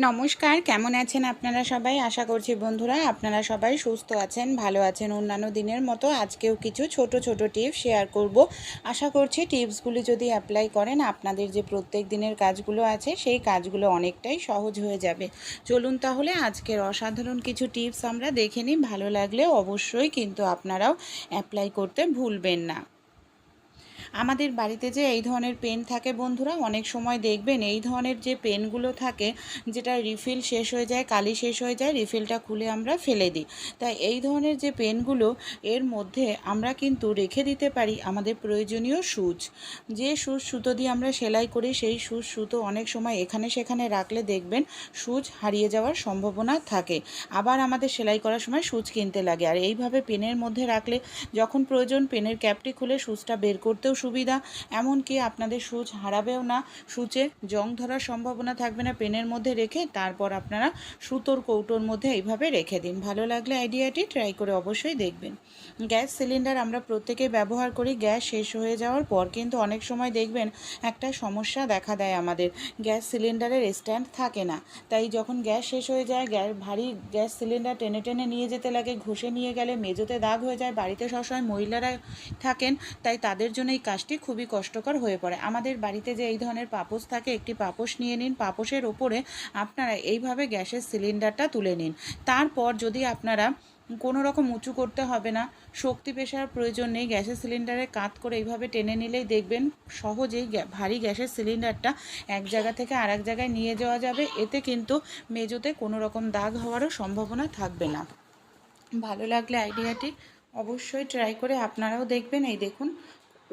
নমস্কার, কেমন আছেন আপনারা সবাই? আশা করছি বন্ধুরা আপনারা সবাই সুস্থ আছেন, ভালো আছেন। অন্যান্য দিনের মতো আজকেও কিছু ছোট ছোট টিপস শেয়ার করব। আশা করছি টিপসগুলি যদি অ্যাপ্লাই করেন আপনাদের যে প্রত্যেক দিনের কাজগুলো আছে সেই কাজগুলো অনেকটাই সহজ হয়ে যাবে। চলুন তাহলে আজকের অসাধারণ কিছু টিপস আমরা দেখে নিই। ভালো লাগলে অবশ্যই কিন্তু আপনারাও অ্যাপ্লাই করতে ভুলবেন না। আমাদের বাড়িতে যে এই ধরনের পেন থাকে বন্ধুরা, অনেক সময় দেখবেন এই ধরনের যে পেনগুলো থাকে, যেটা রিফিল শেষ হয়ে যায়, কালি শেষ হয়ে যায়, রিফিলটা খুলে আমরা ফেলে দিই। তাই এই ধরনের যে পেনগুলো, এর মধ্যে আমরা কিন্তু রেখে দিতে পারি আমাদের প্রয়োজনীয় সুচ। যে সুচ সুতো দিয়ে আমরা সেলাই করি সেই সুচ সুতো অনেক সময় এখানে সেখানে রাখলে দেখবেন সুচ হারিয়ে যাওয়ার সম্ভাবনা থাকে। আবার আমাদের সেলাই করার সময় সুচ কিনতে লাগে। আর এইভাবে পেনের মধ্যে রাখলে যখন প্রয়োজন পেনের ক্যাপটি খুলে সুচটা বের করতেও সুবিধা, এমনকি আপনাদের সুচ হারাবেও না, সুচে জং ধরার সম্ভাবনা থাকবে না। পেনের মধ্যে রেখে তারপর আপনারা সুতোর কৌটোর মধ্যে এইভাবে রেখে দিন। ভালো লাগলে আইডিয়াটি ট্রাই করে অবশ্যই দেখবেন। গ্যাস সিলিন্ডার আমরা প্রত্যেকেই ব্যবহার করি। গ্যাস শেষ হয়ে যাওয়ার পর কিন্তু অনেক সময় দেখবেন একটা সমস্যা দেখা দেয়, আমাদের গ্যাস সিলিন্ডারের স্ট্যান্ড থাকে না। তাই যখন গ্যাস শেষ হয়ে যায়, ভারী গ্যাস সিলিন্ডার টেনে টেনে নিয়ে যেতে লাগে, ঘষে নিয়ে গেলে মেঝোতে দাগ হয়ে যায়। বাড়িতে সবসময় মহিলারা থাকেন, তাই তাদের জন্য এই কাজটি খুবই কষ্টকর হয়ে পড়ে। আমাদের বাড়িতে যে এই ধরনের পাপোশ থাকে, একটি পাপোশ নিয়ে নিন। পাপোশের ওপরে আপনারা এইভাবে গ্যাসের সিলিন্ডারটা তুলে নিন। তারপর যদি আপনারা কোনো রকম উঁচু করতে হবে না, শক্তি পেশার প্রয়োজন নেই, গ্যাসের সিলিন্ডারে কাত করে এইভাবে টেনে নিলেই দেখবেন সহজেই ভারী গ্যাসের সিলিন্ডারটা এক জায়গা থেকে আরেক জায়গায় নিয়ে যাওয়া যাবে। এতে কিন্তু মেঝোতে কোনো রকম দাগ হওয়ারও সম্ভাবনা থাকবে না। ভালো লাগলে আইডিয়াটি অবশ্যই ট্রাই করে আপনারাও দেখবেন। এই দেখুন,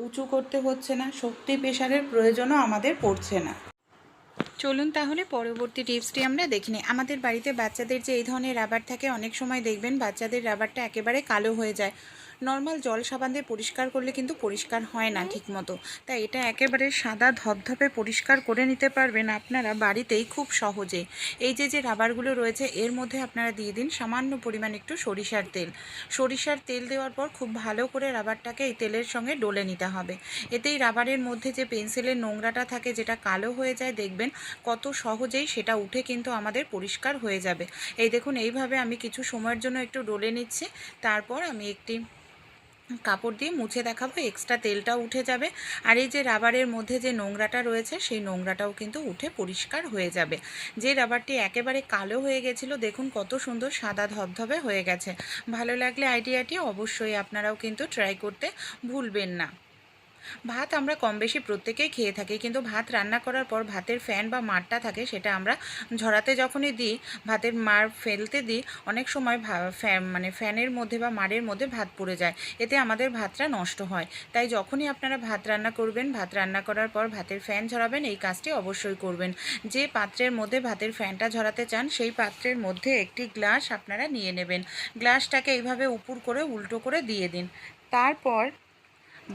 উঁচু করতে হচ্ছে না, শক্তি প্রেসারের প্রয়োজনও আমাদের পড়ছে না। চলুন তাহলে পরবর্তী টিপসটি আমরা দেখে নিই। আমাদের বাড়িতে বাচ্চাদের যে এই ধরনের রাবার থাকে, অনেক সময় দেখবেন বাচ্চাদের রাবারটা একেবারে কালো হয়ে যায়। নর্মাল জল সাবান দিয়ে পরিষ্কার করলে কিন্তু পরিষ্কার হয় না ঠিক মতো। তাই এটা একেবারে সাদা ধপধপে পরিষ্কার করে নিতে পারবেন আপনারা বাড়িতেই খুব সহজে। এই যে রাবারগুলো রয়েছে এর মধ্যে আপনারা দিয়ে দিন সামান্য পরিমাণ একটু সরিষার তেল। সরিষার তেল দেওয়ার পর খুব ভালো করে রাবারটাকে এই তেলের সঙ্গে ডলে নিতে হবে। এতেই রাবারের মধ্যে যে পেন্সিলের নোংরাটা থাকে, যেটা কালো হয়ে যায়, দেখবেন কত সহজেই সেটা উঠে কিন্তু আমাদের পরিষ্কার হয়ে যাবে। এই দেখুন, এইভাবে আমি কিছু সময়ের জন্য একটু ডলে নিচ্ছি। তারপর আমি একটি কাপড় দিয়ে মুছে দেখাবো, এক্সট্রা তেলটা উঠে যাবে। আর এই যে রাবারের মধ্যে যে নোংরাটা রয়েছে সেই নোংরাটাও কিন্তু উঠে পরিষ্কার হয়ে যাবে। যে রাবারটি একেবারে কালো হয়ে গেছিলো, দেখুন কত সুন্দর সাদা ধবধবে হয়ে গেছে। ভালো লাগলে আইডিয়াটি অবশ্যই আপনারাও কিন্তু ট্রাই করতে ভুলবেন না। ভাত আমরা কম বেশি প্রত্যেকেই খেয়ে থাকি, কিন্তু ভাত রান্না করার পর ভাতের ফ্যান বা মাড়টা থাকে, সেটা আমরা ঝরাতে যখনই দিই, ভাতের মাড় ফেলতে দিই, অনেক সময় ফ্যানের মধ্যে বা মাড়ের মধ্যে ভাত পড়ে যায়। এতে আমাদের ভাতটা নষ্ট হয়। তাই যখনই আপনারা ভাত রান্না করবেন, ভাত রান্না করার পর ভাতের ফ্যান ঝরাবেন, এই কাজটি অবশ্যই করবেন। যে পাত্রের মধ্যে ভাতের ফ্যানটা ঝরাতে চান সেই পাত্রের মধ্যে একটি গ্লাস আপনারা নিয়ে নেবেন। গ্লাসটাকে এইভাবে উপুর করে উল্টো করে দিয়ে দিন। তারপর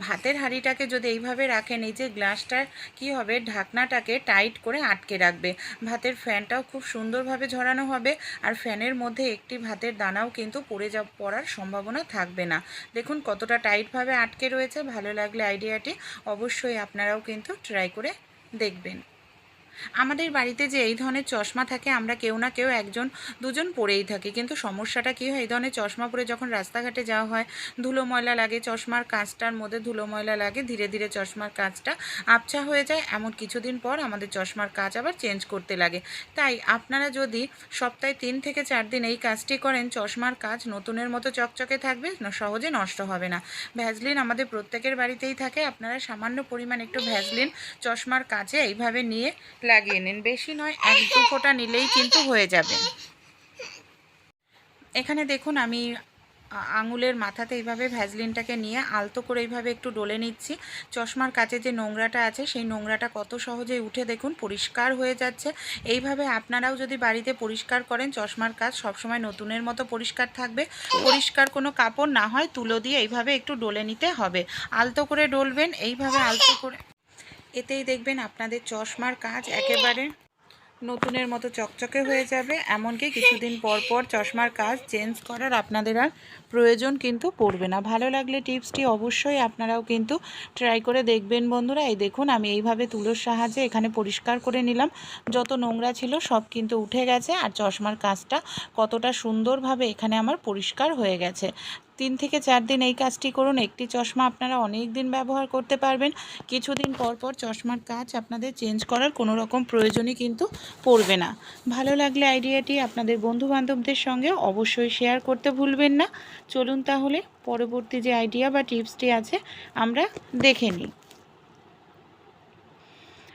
ভাতের হাঁড়িটাকে যদি এইভাবে রাখেন, এই যে গ্লাসটার কি হবে, ঢাকনাটাকে টাইট করে আটকে রাখবে। ভাতের ফ্যানটাও খুব সুন্দরভাবে ঝরানো হবে, আর ফ্যানের মধ্যে একটি ভাতের দানাও কিন্তু পড়ার সম্ভাবনা থাকবে না। দেখুন কতটা টাইটভাবে আটকে রয়েছে। ভালো লাগলে আইডিয়াটি অবশ্যই আপনারাও কিন্তু ট্রাই করে দেখবেন। আমাদের বাড়িতে যে এই ধরনের চশমা থাকে, আমরা কেউ না কেউ একজন দুজন পরেই থাকি, কিন্তু সমস্যাটা কী হয়, এই ধরনের চশমা পরে যখন রাস্তাঘাটে যাওয়া হয়, ধুলো ময়লা লাগে, চশমার কাঁচটার মধ্যে ধুলো ময়লা লাগে, ধীরে ধীরে চশমার কাঁচটা আবছা হয়ে যায়। এমন কিছুদিন পর আমাদের চশমার কাঁচ আবার চেঞ্জ করতে লাগে। তাই আপনারা যদি সপ্তাহে 3 থেকে 4 দিন এই কাজটি করেন, চশমার কাঁচ নতুনের মতো চকচকে থাকবে, সহজে নষ্ট হবে না। ভ্যাসলিন আমাদের প্রত্যেকের বাড়িতেই থাকে। আপনারা সামান্য পরিমাণ একটু ভ্যাসলিন চশমার কাঁচে এইভাবে নিয়ে লাগিয়ে নিন। বেশি নয়, 1-2 ফোঁটা নিলেই কিন্তু হয়ে যাবে। এখানে দেখুন আমি আঙুলের মাথাতে এইভাবে ভ্যাসলিনটাকে নিয়ে আলতো করে এইভাবে একটু ডলে নিচ্ছি। চশমার কাছে যে নোংরাটা আছে সেই নোংরাটা কত সহজেই উঠে দেখুন পরিষ্কার হয়ে যাচ্ছে। এইভাবে আপনারাও যদি বাড়িতে পরিষ্কার করেন, চশমার কাজ সবসময় নতুনের মতো পরিষ্কার থাকবে। পরিষ্কার কোনো কাপড় না হয় তুলো দিয়ে এইভাবে একটু ডলে নিতে হবে। আলতো করে ডলবেন, এইভাবে আলতো করে, এতেই দেখবেন আপনাদের চশমার কাজ একেবারে নতুনের মতো চকচকে হয়ে যাবে। এমনকি কিছুদিন পর পর চশমার কাজ চেঞ্জ করার আপনাদের আর প্রয়োজন কিন্তু পড়বে না। ভালো লাগলে টিপসটি অবশ্যই আপনারাও কিন্তু ট্রাই করে দেখবেন বন্ধুরা। এই দেখুন আমি এইভাবে তুলোর সাহায্যে এখানে পরিষ্কার করে নিলাম। যত নোংরা ছিল সব কিন্তু উঠে গেছে, আর চশমার কাজটা কতটা সুন্দরভাবে এখানে আমার পরিষ্কার হয়ে গেছে। 3 থেকে 4 দিন এই কাজটি করুন, একটি চশমা আপনারা অনেক দিন ব্যবহার করতে পারবেন। কিছুদিন পর পর চশমার কাজ আপনাদের চেঞ্জ করার কোনো রকম প্রয়োজনই কিন্তু পড়বে না। ভালো লাগলে আইডিয়াটি আপনাদের বন্ধুবান্ধবদের সঙ্গে অবশ্যই শেয়ার করতে ভুলবেন না। চলুন তাহলে পরবর্তী যে আইডিয়া বা টিপসটি আছে আমরা দেখে নিই।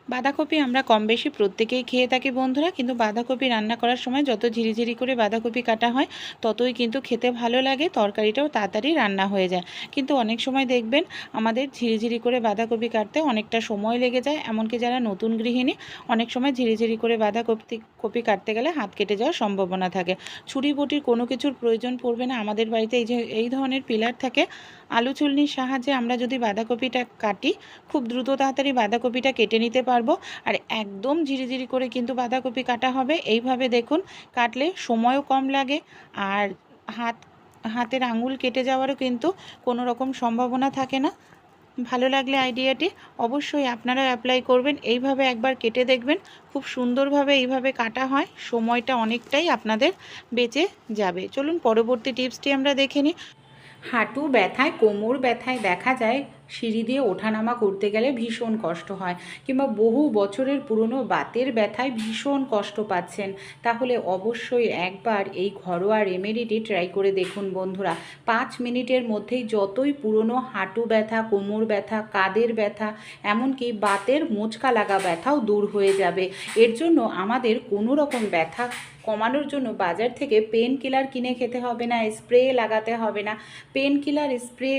বাঁধাকপি আমরা কম বেশি প্রত্যেকেই খেয়ে থাকি বন্ধুরা, কিন্তু বাঁধাকপি রান্না করার সময় যত ঝিরিঝিরি করে বাঁধাকপি কাটা হয় ততই কিন্তু খেতে ভালো লাগে, তরকারিটাও তাড়াতাড়ি রান্না হয়ে যায়। কিন্তু অনেক সময় দেখবেন আমাদের ঝিরিঝিরি করে বাঁধাকপি কাটতে অনেকটা সময় লেগে যায়, এমনকি যারা নতুন গৃহিণী অনেক সময় ঝিরিঝিরি করে বাঁধাকপি কাটতে গেলে হাত কেটে যাওয়ার সম্ভাবনা থাকে। ছুরি বটির কোনো কিছুর প্রয়োজন পড়বে না। আমাদের বাড়িতে এই ধরনের পিলার থাকে, আলু চুলনির সাহায্যে আমরা যদি বাঁধাকপিটা কাটি খুব দ্রুত তাড়াতাড়ি বাঁধাকপিটা কেটে নিতে পারবো। আর একদম ঝিরিঝিরি করে কিন্তু বাঁধাকপি কাটা হবে। এইভাবে দেখুন কাটলে সময়ও কম লাগে, আর হাতের আঙুল কেটে যাওয়ারও কিন্তু কোনো রকম সম্ভাবনা থাকে না। ভালো লাগলে আইডিয়াটি অবশ্যই আপনারা অ্যাপ্লাই করবেন। এইভাবে একবার কেটে দেখবেন, খুব সুন্দরভাবে এইভাবে কাটা হয়, সময়টা অনেকটাই আপনাদের বেঁচে যাবে। চলুন পরবর্তী টিপসটি আমরা দেখে নিই। হাঁটু ব্যথায়, কোমর ব্যথায় দেখা যায় সিঁড়ি দিয়ে ওঠানামা করতে গেলে ভীষণ কষ্ট হয়, কিংবা বহু বছরের পুরনো বাতের ব্যথায় ভীষণ কষ্ট পাচ্ছেন, তাহলে অবশ্যই একবার এই ঘরোয়া রেমেডিটি ট্রাই করে দেখুন বন্ধুরা। 5 মিনিটের মধ্যেই যতই পুরনো হাঁটু ব্যথা, কোমর ব্যথা, কাঁধের ব্যথা, এমনকি বাতের মোচকা লাগা ব্যথাও দূর হয়ে যাবে। এর জন্য আমাদের কোনো রকম ব্যথা কমানোর জন্য বাজার থেকে পেন কিলার কিনে খেতে হবে না, স্প্রে লাগাতে হবে না। পেন কিলার স্প্রে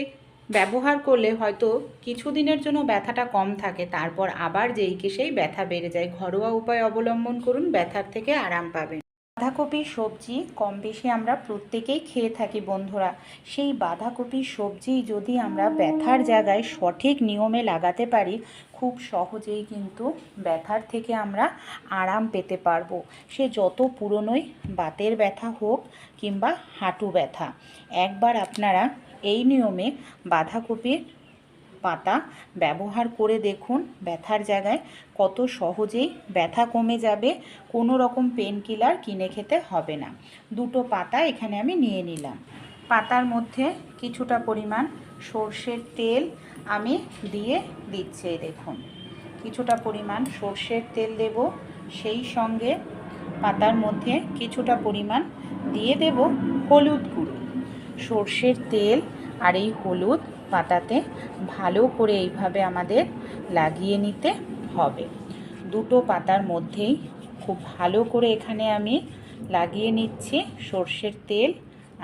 ব্যবহার করলে হয়তো কিছুদিনের জন্য ব্যথাটা কম থাকে, তারপর আবার সেই ব্যথা বেড়ে যায়। ঘরোয়া উপায় অবলম্বন করুন, ব্যথার থেকে আরাম পাবেন। বাঁধাকপির সবজি কম বেশি আমরা প্রত্যেকেই খেয়ে থাকি বন্ধুরা। সেই বাঁধাকপির সবজি যদি আমরা ব্যথার জায়গায় সঠিক নিয়মে লাগাতে পারি, খুব সহজেই কিন্তু ব্যথার থেকে আমরা আরাম পেতে পারবো। সে যত পুরনোই বাতের ব্যথা হোক কিংবা হাঁটু ব্যথা, একবার আপনারা এই নিয়মে বাঁধাকপির পাতা ব্যবহার করে দেখুন, ব্যথার জায়গায় কত সহজেই ব্যথা কমে যাবে। কোনো রকম পেন কিলার কিনে খেতে হবে না। 2টো পাতা এখানে আমি নিয়ে নিলাম। পাতার মধ্যে কিছুটা পরিমাণ সর্ষের তেল আমি দিয়ে দিচ্ছি। দেখুন কিছুটা পরিমাণ সর্ষের তেল দেব, সেই সঙ্গে পাতার মধ্যে কিছুটা পরিমাণ দিয়ে দেব হলুদ গুঁড়ো। সর্ষের তেল আর এই হলুদ পাতাতে ভালো করে এইভাবে আমাদের লাগিয়ে নিতে হবে। 2টো পাতার মধ্যেই খুব ভালো করে এখানে আমি লাগিয়ে নিচ্ছি সর্ষের তেল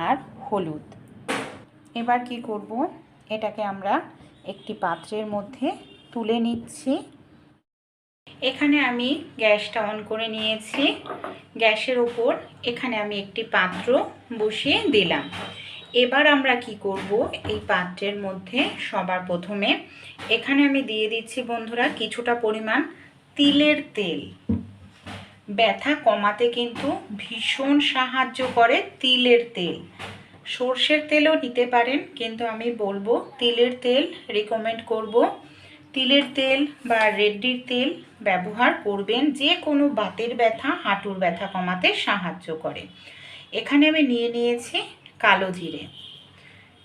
আর হলুদ। এবার কি করব, এটাকে আমরা একটি পাত্রের মধ্যে তুলে নিচ্ছি। এখানে আমি গ্যাসটা অন করে নিয়েছি। গ্যাসের ওপর এখানে আমি একটি পাত্র বসিয়ে দিলাম। এবার আমরা কি করব, এই পাত্রের মধ্যে সবার প্রথমে এখানে আমি দিয়ে দিচ্ছি বন্ধুরা কিছুটা পরিমাণ তিলের তেল। ব্যথা কমাতে কিন্তু ভীষণ সাহায্য করে তিলের তেল। সর্ষের তেলও নিতে পারেন, কিন্তু আমি বলবো তিলের তেল রিকমেন্ড করব। তিলের তেল বা রেড্ডির তেল ব্যবহার করবেন, যে কোনো বাতের ব্যথা, হাঁটুর ব্যথা কমাতে সাহায্য করে। এখানে আমি নিয়ে নিয়েছি কালো জিরে।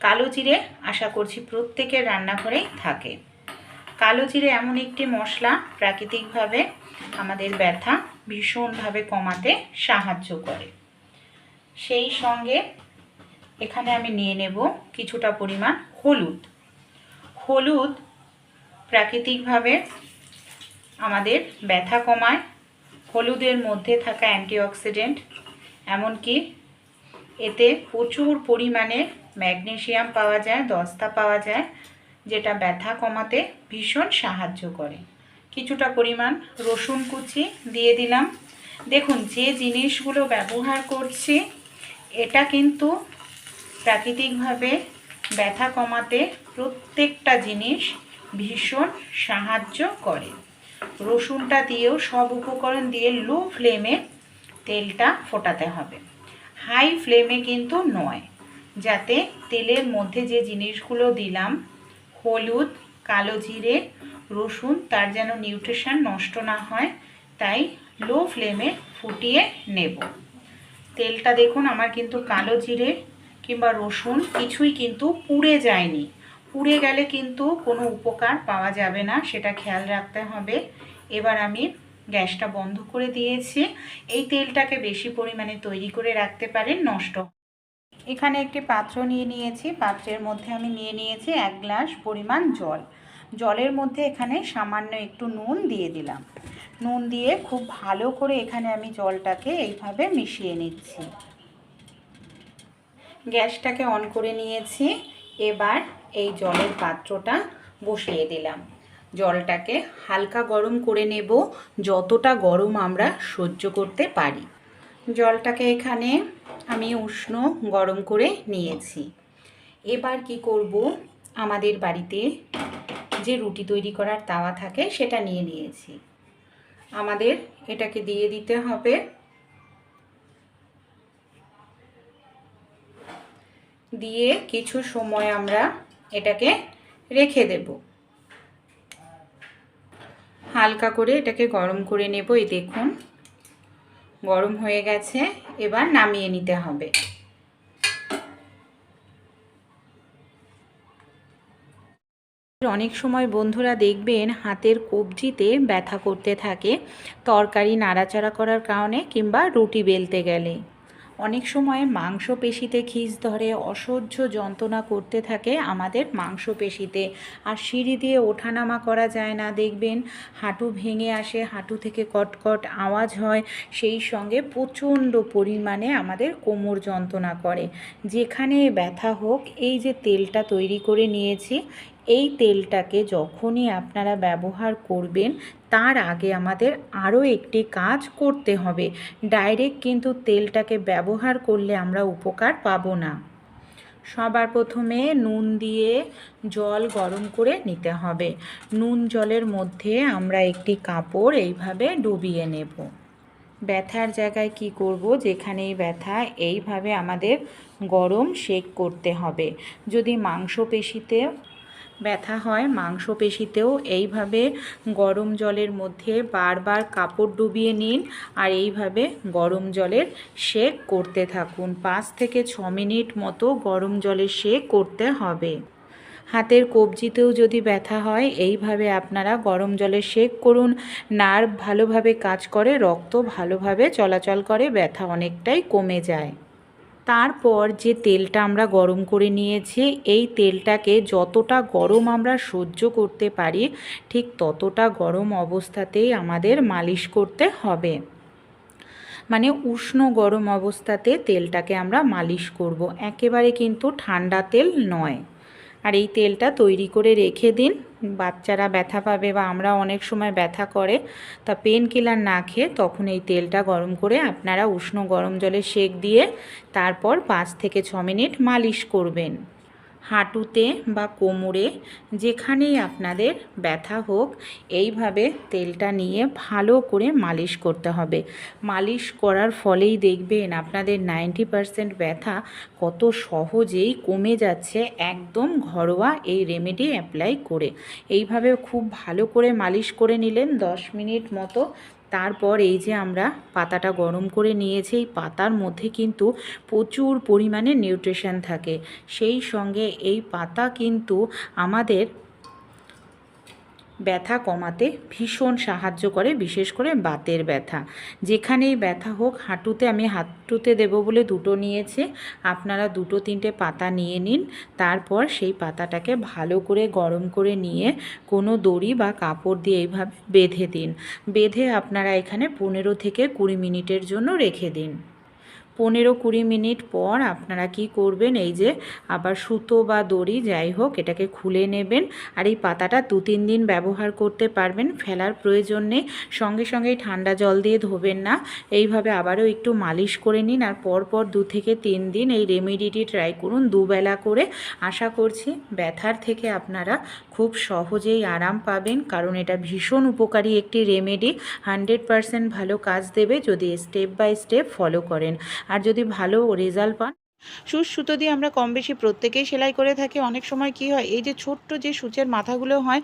কালো জিরে আশা করছি প্রত্যেকের রান্নাঘরেই থাকে। কালো জিরে এমন একটি মশলা প্রাকৃতিকভাবে আমাদের ব্যথা ভীষণভাবে কমাতে সাহায্য করে। সেই সঙ্গে এখানে আমি নিয়ে নেব কিছুটা পরিমাণ হলুদ। হলুদ প্রাকৃতিকভাবে আমাদের ব্যথা কমায়। হলুদের মধ্যে থাকা অ্যান্টিঅক্সিডেন্ট, এমনকি এতে প্রচুর পরিমাণে ম্যাগনেসিয়াম পাওয়া যায়, দস্তা পাওয়া যায়, যেটা ব্যথা কমাতে ভীষণ সাহায্য করে। কিছুটা পরিমাণ রসুন কুচি দিয়ে দিলাম। দেখুন যে জিনিসগুলো ব্যবহার করছি এটা কিন্তু প্রাকৃতিকভাবে ব্যথা কমাতে প্রত্যেকটা জিনিস ভীষণ সাহায্য করে। রসুনটা দিয়েও সব উপকরণ দিয়ে লো ফ্লেমে তেলটা ফোটাতে হবে, হাই ফ্লেমে কিন্তু নয়, যাতে তেলের মধ্যে যে জিনিসগুলো দিলাম হলুদ, কালো জিরে, রসুন, তার যেন নিউট্রিশন নষ্ট না হয়, তাই লো ফ্লেমে ফুটিয়ে নেব। তেলটা দেখুন আমার কিন্তু কালো জিরে কিংবা রসুন কিছুই কিন্তু পুড়ে যায়নি। পুড়ে গেলে কিন্তু কোনো উপকার পাওয়া যাবে না, সেটা খেয়াল রাখতে হবে। এবার আমি গ্যাসটা বন্ধ করে দিয়েছি। এই তেলটাকে বেশি পরিমাণে তৈরি করে রাখতে পারেন, নষ্ট। এখানে একটি পাত্র নিয়ে নিয়েছি, পাত্রের মধ্যে আমি নিয়ে নিয়েছি 1 গ্লাস পরিমাণ জল। জলের মধ্যে এখানে সামান্য একটু নুন দিয়ে দিলাম। নুন দিয়ে খুব ভালো করে এখানে আমি জলটাকে এইভাবে মিশিয়ে নিচ্ছি। গ্যাসটাকে অন করে নিয়েছি। এবার এই জলের পাত্রটা বসিয়ে দিলাম। জলটাকে হালকা গরম করে নেব, যতটা গরম আমরা সহ্য করতে পারি। জলটাকে এখানে আমি উষ্ণ গরম করে নিয়েছি। এবার কি করব, আমাদের বাড়িতে যে রুটি তৈরি করার তাওয়া থাকে সেটা নিয়ে নিয়েছি। আমাদের এটাকে দিয়ে দিতে হবে। দিয়ে কিছু সময় আমরা এটাকে রেখে দেব। হালকা করে এটাকে গরম করে নেব। এই দেখুন গরম হয়ে গেছে, এবার নামিয়ে নিতে হবে। অনেক সময় বন্ধুরা দেখবেন হাতের কবজিতে ব্যথা করতে থাকে তরকারি নাড়াচাড়া করার কারণে কিংবা রুটি বেলতে গেলে। অনেক সময় মাংসপেশিতে খিঁচ ধরে, অসহ্য যন্ত্রণা করতে থাকে আমাদের মাংসপেশিতে, আর সিঁড়ি দিয়ে ওঠানামা করা যায় না। দেখবেন হাঁটু ভেঙে আসে, হাঁটু থেকে কটকট আওয়াজ হয়, সেই সঙ্গে প্রচণ্ড পরিমাণে আমাদের কোমর যন্ত্রণা করে। যেখানে ব্যথা হোক, এই যে তেলটা তৈরি করে নিয়েছি, এই তেলটাকে যখনই আপনারা ব্যবহার করবেন তার আগে আমাদের আরও একটি কাজ করতে হবে। ডাইরেক্ট কিন্তু তেলটাকে ব্যবহার করলে আমরা উপকার পাবো না। সবার প্রথমে নুন দিয়ে জল গরম করে নিতে হবে। নুন জলের মধ্যে আমরা একটি কাপড় এইভাবে ডুবিয়ে নেব। ব্যথার জায়গায় কি করব, যেখানেই ব্যথা এইভাবে আমাদের গরম সেক করতে হবে। যদি মাংসপেশিতে ব্যথা হয়, মাংসপেশিতেও এইভাবে গরম জলের মধ্যে বারবার কাপড় ডুবিয়ে নিন আর এইভাবে গরম জলের সেক করতে থাকুন। 5 থেকে 6 মিনিট মতো গরম জলের সেক করতে হবে। হাতের কবজিতেও যদি ব্যথা হয়, এইভাবে আপনারা গরম জলের সেক করুন। নার্ভ ভালোভাবে কাজ করে, রক্ত ভালোভাবে চলাচল করে, ব্যথা অনেকটাই কমে যায়। তারপর যে তেলটা আমরা গরম করে নিয়েছি, এই তেলটাকে যতটা গরম আমরা সহ্য করতে পারি ঠিক ততটা গরম অবস্থাতেই আমাদের মালিশ করতে হবে। মানে উষ্ণ গরম অবস্থাতে তেলটাকে আমরা মালিশ করব, একেবারে কিন্তু ঠান্ডা তেল নয়। আর এই তেলটা তৈরি করে রেখে দিন। বাচ্চারা ব্যথা পাবে বা আমরা অনেক সময় ব্যথা করে, তা পেন কিলার না খেয়ে তখন এই তেলটা গরম করে আপনারা উষ্ণ গরম জলে সেক দিয়ে তারপর 5 থেকে 6 মিনিট মালিশ করবেন। হাঁটুতে বা কোমরে যেখানেই আপনাদের ব্যথা হোক, এইভাবে তেলটা নিয়ে ভালো করে মালিশ করতে হবে। মালিশ করার ফলেই দেখবেন আপনাদের 90% ব্যথা কত সহজেই কমে যাচ্ছে, একদম ঘরোয়া এই রেমেডি অ্যাপ্লাই করে। এইভাবে খুব ভালো করে মালিশ করে নিলেন 10 মিনিট মতো। তারপর এই যে আমরা পাতাটা গরম করে নিয়েছি, এই পাতার মধ্যে কিন্তু প্রচুর পরিমাণে নিউট্রিশন থাকে। সেই সঙ্গে এই পাতা কিন্তু আমাদের ব্যথা কমাতে ভীষণ সাহায্য করে, বিশেষ করে বাতের ব্যথা। যেখানেই ব্যথা হোক, হাঁটুতে আমি হাঁটুতে দেব বলে 2টো নিয়েছি, আপনারা 2-3টে পাতা নিয়ে নিন। তারপর সেই পাতাটাকে ভালো করে গরম করে নিয়ে কোনো দড়ি বা কাপড় দিয়ে এইভাবে বেঁধে দিন। বেঁধে আপনারা এখানে 15 থেকে 20 মিনিটের জন্য রেখে দিন। 15-20 মিনিট পর আপনারা কি করবেন, এই যে আবার সুতো বা দড়ি যাই হোক এটাকে খুলে নেবেন। আর এই পাতাটা 2-3 দিন ব্যবহার করতে পারবেন, ফেলার প্রয়োজন নেই। সঙ্গে সঙ্গেই ঠান্ডা জল দিয়ে ধোবেন না, এইভাবে আবারও একটু মালিশ করে নিন। আর পরপর 2 থেকে 3 দিন এই রেমেডিটি ট্রাই করুন, দুবেলা করে। আশা করছি ব্যথার থেকে আপনারা খুব সহজেই আরাম পাবেন, কারণ এটা ভীষণ উপকারী একটি রেমেডি। 100% ভালো কাজ দেবে যদি স্টেপ বাই স্টেপ ফলো করেন। আর যদি ভালো রেজাল্ট পান, সূচ সুতো দিয়ে আমরা কম বেশি প্রত্যেকেই সেলাই করে থাকি। অনেক সময় কি হয়, এই যে ছোট্ট যে সূচের মাথাগুলো হয়,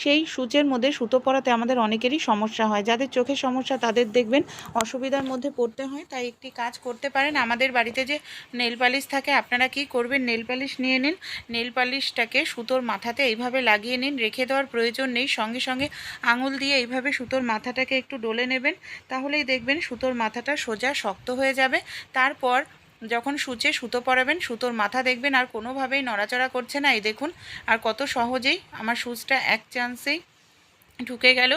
সেই সূচের মধ্যে সুতো পরাতে আমাদের অনেকেরই সমস্যা হয়। যাদের চোখের সমস্যা তাদের দেখবেন অসুবিধার মধ্যে পড়তে হয়। তাই একটি কাজ করতে পারেন, আমাদের বাড়িতে যে নেল পালিশ থাকে, আপনারা কি করবেন, নেল পালিশ নিয়ে নিন। নেল পালিশটাকে সুতোর মাথাতে এইভাবে লাগিয়ে নিন, রেখে দেওয়ার প্রয়োজন নেই। সঙ্গে সঙ্গে আঙুল দিয়ে এইভাবে সুতোর মাথাটাকে একটু ডলে নেবেন, তাহলেই দেখবেন সুতোর মাথাটা সোজা শক্ত হয়ে যাবে। তারপর যখন সূচে সুতো পরাবেন, সুতোর মাথা দেখবেন আর কোনোভাবেই নড়াচড়া করছে না। এই দেখুন, আর কত সহজেই আমার সূচটা এক চান্সেই ঢুকে গেল।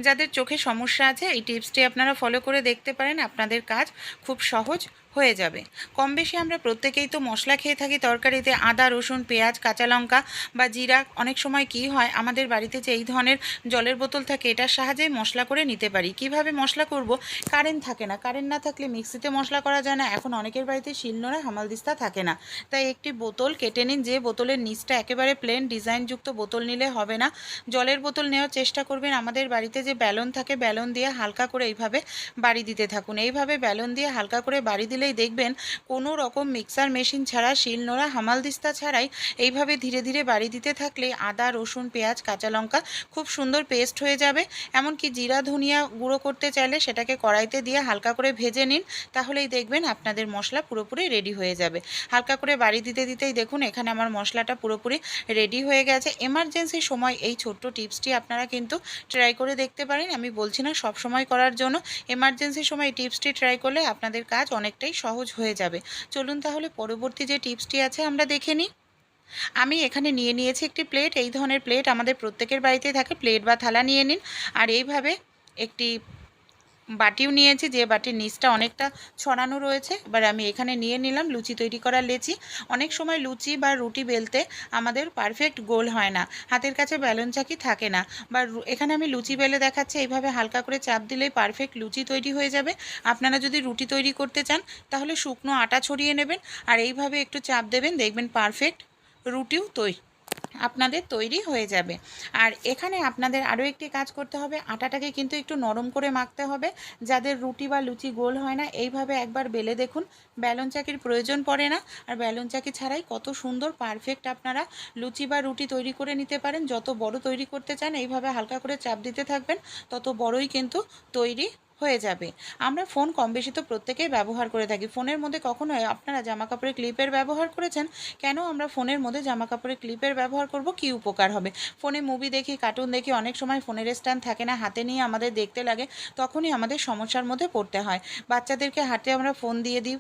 যাদের চোখে সমস্যা আছে এই টিপসটি আপনারা ফলো করে দেখতে পারেন, আপনাদের কাজ খুব সহজ হয়ে যাবে। কম বেশি আমরা প্রত্যেকেই তো মশলা খেয়ে থাকি তরকারিতে, আদা, রসুন, পেঁয়াজ, কাঁচা লঙ্কা বা জিরা। অনেক সময় কি হয়, আমাদের বাড়িতে যে এই ধরনের জলের বোতল থাকে, এটার সাহায্যে মশলা করে নিতে পারি। কিভাবে মশলা করব, কারেন্ট থাকে না, কারেন্ট না থাকলে মিক্সিতে মশলা করা যায় না। এখন অনেকের বাড়িতে শিলনোড়া, হামালদিস্তা থাকে না, তাই একটি বোতল কেটে নিন। যে বোতলের নিচটা একেবারে প্লেন ডিজাইনযুক্ত বোতল নিলে হবে না, জলের বোতল নেওয়ার চেষ্টা করবেন। আমাদের বাড়িতে যে ব্যালন থাকে, ব্যালন দিয়ে হালকা করে এইভাবে বাড়ি দিতে থাকুন। এইভাবে ব্যালন দিয়ে হালকা করে বাড়ি দিলেই দেখবেন কোনো রকম মিক্সার মেশিন ছাড়া, শিলনোড়া, হামালদিস্তা ছাড়াই এইভাবে ধীরে ধীরে বাড়ি দিতে থাকলে আদা, রসুন, পেঁয়াজ, কাঁচা লঙ্কা খুব সুন্দর পেস্ট হয়ে যাবে। এমনকি জিরা, ধনিয়া গুঁড়ো করতে চাইলে সেটাকে কড়াইতে দিয়ে হালকা করে ভেজে নিন, তাহলেই দেখবেন আপনাদের মশলা পুরোপুরি রেডি হয়ে যাবে। হালকা করে বাড়ি দিতে দিতেই দেখুন এখানে আমার মশলাটা পুরোপুরি রেডি হয়ে গেছে। এমার্জেন্সি সময় এই ছোট্ট টিপসটি আপনারা কিন্তু ট্রাই করে দেখতে পারেন। আমি বলছি না সব সময় করার জন্য, এমার্জেন্সি সময় এই টিপসটি ট্রাই করলে আপনাদের কাজ অনেকটাই সহজ হয়ে যাবে। চলুন তাহলে পরবর্তী যে টিপসটি আছে আমরা দেখে নিই। আমি এখানে নিয়ে নিয়েছি একটি প্লেট। এই ধরনের প্লেট আমাদের প্রত্যেকের বাড়িতে থাকে, প্লেট বা থালা নিয়ে নিন। আর এইভাবে একটি বাটিও নিয়েছি, যে বাটির নিচটা অনেকটা ছড়ানো রয়েছে। এবার আমি এখানে নিয়ে নিলাম লুচি তৈরি করার লেচি। অনেক সময় লুচি বা রুটি বেলতে আমাদের পারফেক্ট গোল হয় না, হাতের কাছে ব্যালন চাকি থাকে না, বা এখানে আমি লুচি বেলে দেখাচ্ছি। এইভাবে হালকা করে চাপ দিলেই পারফেক্ট লুচি তৈরি হয়ে যাবে। আপনারা যদি রুটি তৈরি করতে চান তাহলে শুকনো আটা ছড়িয়ে নেবেন, আর এইভাবে একটু চাপ দেবেন, দেখবেন পারফেক্ট রুটিও আপনাদের তৈরি হয়ে যাবে। আর এখানে আপনাদের আরও একটি কাজ করতে হবে, আটাটাকে কিন্তু একটু নরম করে মাখতে হবে। যাদের রুটি বা লুচি গোল হয় না, এইভাবে একবার বেলে দেখুন, ব্যালন চাকির প্রয়োজন পড়ে না। আর ব্যালন চাকি ছাড়াই কত সুন্দর পারফেক্ট আপনারা লুচি বা রুটি তৈরি করে নিতে পারেন। যত বড় তৈরি করতে চান এইভাবে হালকা করে চাপ দিতে থাকবেন, তত বড়ই কিন্তু তৈরি হয়ে যাবে। আমরা ফোন কম বেশি তো প্রত্যেকেই ব্যবহার করে থাকি। ফোনের মধ্যে কখনো আপনারা জামা কাপড়ের ক্লিপের ব্যবহার করেছেন? কেন আমরা ফোনের মধ্যে জামা কাপড়ের ক্লিপের ব্যবহার করব, কি উপকার হবে? ফোনে মুভি দেখি, কার্টুন দেখি, অনেক সময় ফোনের স্ট্যান্ড থাকে না, হাতে নিয়ে আমাদের দেখতে লাগে, তখনই আমাদের সমস্যার মধ্যে পড়তে হয়। বাচ্চাদেরকে হাতে আমরা ফোন দিয়ে দিই,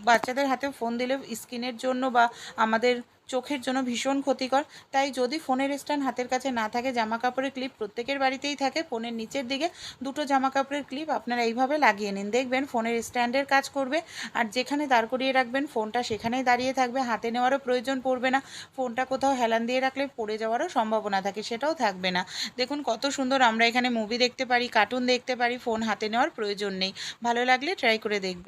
বাচ্চাদের হাতে ফোন দিলে স্কিনের জন্য বা আমাদের চোখের জন্য ভীষণ ক্ষতিকর। তাই যদি ফোনের স্ট্যান্ড হাতের কাছে না থাকে, জামা কাপড়ের ক্লিপ প্রত্যেকের বাড়িতেই থাকে, ফোনের নিচের দিকে দুটো জামা কাপড়ের ক্লিপ আপনারা এইভাবে লাগিয়ে নিন, দেখবেন ফোনের স্ট্যান্ডের কাজ করবে। আর যেখানে দাঁড় করিয়ে রাখবেন ফোনটা সেখানেই দাঁড়িয়ে থাকবে, হাতে নেওয়ারও প্রয়োজন পড়বে না। ফোনটা কোথাও হেলান দিয়ে রাখলে পড়ে যাওয়ারও সম্ভাবনা থাকে, সেটাও থাকবে না। দেখুন কত সুন্দর আমরা এখানে মুভি দেখতে পারি, কার্টুন দেখতে পারি, ফোন হাতে নেওয়ার প্রয়োজন নেই। ভালো লাগলে ট্রাই করে দেখবেন।